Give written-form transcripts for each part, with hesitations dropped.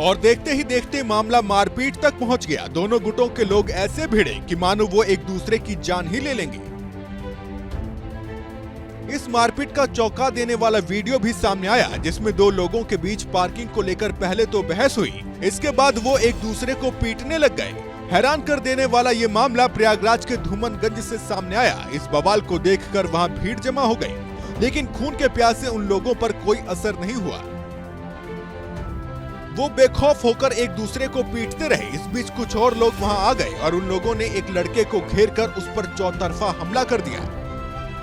और देखते ही देखते मामला मारपीट तक पहुंच गया। दोनों गुटों के लोग ऐसे भिड़े कि मानो वो एक दूसरे की जान ही ले लेंगे। इस मारपीट का चौंका देने वाला वीडियो भी सामने आया, जिसमें दो लोगों के बीच पार्किंग को लेकर पहले तो बहस हुई, इसके बाद वो एक दूसरे को पीटने लग गए। हैरान कर देने वाला ये मामला प्रयागराज के धूमनगंज से सामने आया। इस बवाल को देखकर वहां भीड़ जमा हो गई, लेकिन खून के प्यासे उन लोगों पर कोई असर नहीं हुआ। वो बेखौफ होकर एक दूसरे को पीटते रहे। इस बीच कुछ और लोग वहां आ गए और उन लोगों ने एक लड़के को घेरकर उस पर चौतरफा हमला कर दिया।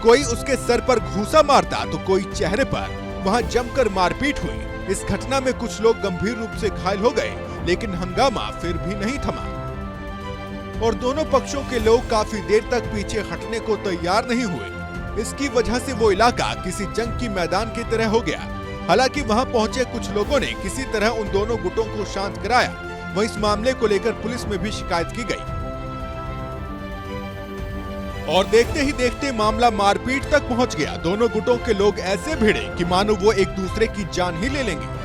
कोई उसके सर पर घूंसा मारता तो कोई चेहरे पर। वहां जमकर मारपीट हुई। इस घटना में कुछ लोग गंभीर रूप से घायल हो गए, लेकिन हंगामा फिर भी नहीं थमा और दोनों पक्षों के लोग काफी देर तक पीछे हटने को तैयार नहीं हुए। इसकी वजह से वो इलाका किसी जंग की मैदान की तरह हो गया। हालांकि वहां पहुंचे कुछ लोगों ने किसी तरह उन दोनों गुटों को शांत कराया। वहीं इस मामले को लेकर पुलिस में भी शिकायत की गई और देखते ही देखते मामला मारपीट तक पहुंच गया। दोनों गुटों के लोग ऐसे भिड़े कि मानो वो एक दूसरे की जान ही ले लेंगे।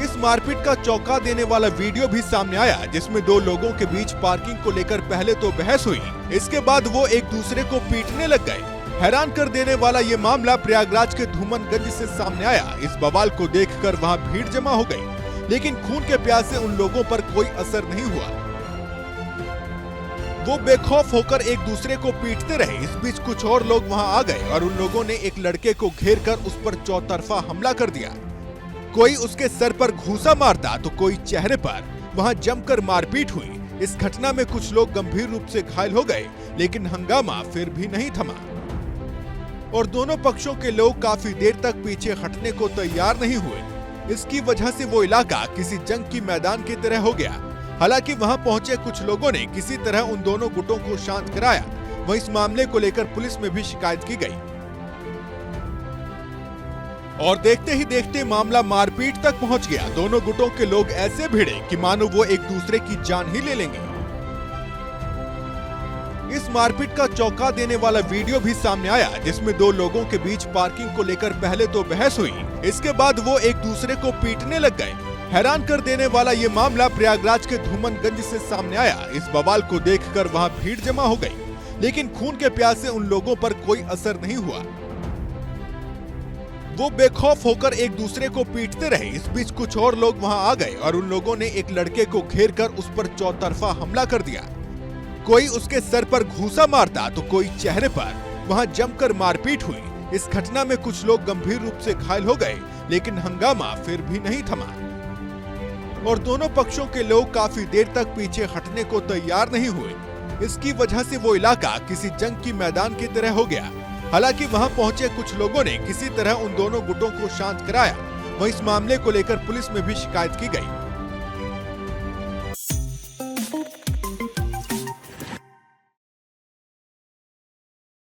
इस मारपीट का चौंका देने वाला वीडियो भी सामने आया, जिसमें दो लोगों के बीच पार्किंग को लेकर पहले तो बहस हुई, इसके बाद वो एक दूसरे को पीटने लग गए। हैरान कर देने वाला ये मामला प्रयागराज के धूमनगंज से सामने आया। इस बवाल को देखकर वहां भीड़ जमा हो गई, लेकिन खून के प्यासे उन लोगों पर कोई असर नहीं हुआ। वो बेखौफ होकर एक दूसरे को पीटते रहे। इस बीच कुछ और लोग वहां आ गए और उन लोगों ने एक लड़के को घेरकर उस पर चौतरफा हमला कर दिया। कोई उसके सर पर घूंसा मारता तो कोई चेहरे पर। वहां जमकर मारपीट हुई। इस घटना में कुछ लोग गंभीर रूप से घायल हो गए, लेकिन हंगामा फिर भी नहीं थमा और दोनों पक्षों के लोग काफी देर तक पीछे हटने को तैयार नहीं हुए। इसकी वजह से वो इलाका किसी जंग की मैदान की तरह हो गया। हालांकि वहां पहुंचे कुछ लोगों ने किसी तरह उन दोनों गुटों को शांत कराया। वहीं इस मामले को लेकर पुलिस में भी शिकायत की गई और देखते ही देखते मामला मारपीट तक पहुंच गया। दोनों गुटों के लोग ऐसे भिड़े कि मानो वो एक दूसरे की जान ही ले लेंगे। इस मारपीट का चौंका देने वाला वीडियो भी सामने आया, जिसमें दो लोगों के बीच पार्किंग को लेकर पहले तो बहस हुई, इसके बाद वो एक दूसरे को पीटने लग गए। हैरान कर देने वाला ये मामला प्रयागराज के धूमनगंज से सामने आया। इस बवाल को देखकर वहां भीड़ जमा हो गई, लेकिन खून के प्यासे उन लोगों पर कोई असर नहीं हुआ। वो बेखौफ होकर एक दूसरे को पीटते रहे। इस बीच कुछ और लोग वहां आ गए और उन लोगों ने एक लड़के को घेरकर उस पर चौतरफा हमला कर दिया। कोई उसके सर पर घूंसा मारता तो कोई चेहरे पर। वहां जमकर मारपीट हुई। इस घटना में कुछ लोग गंभीर रूप से घायल हो गए, लेकिन हंगामा फिर भी नहीं थमा और दोनों पक्षों के लोग काफी देर तक पीछे हटने को तैयार नहीं हुए। इसकी वजह से वो इलाका किसी जंग की मैदान की तरह हो गया। हालांकि वहां पहुंचे कुछ लोगों ने किसी तरह उन दोनों गुटों को शांत कराया। वहीं इस मामले को लेकर पुलिस में भी शिकायत की गई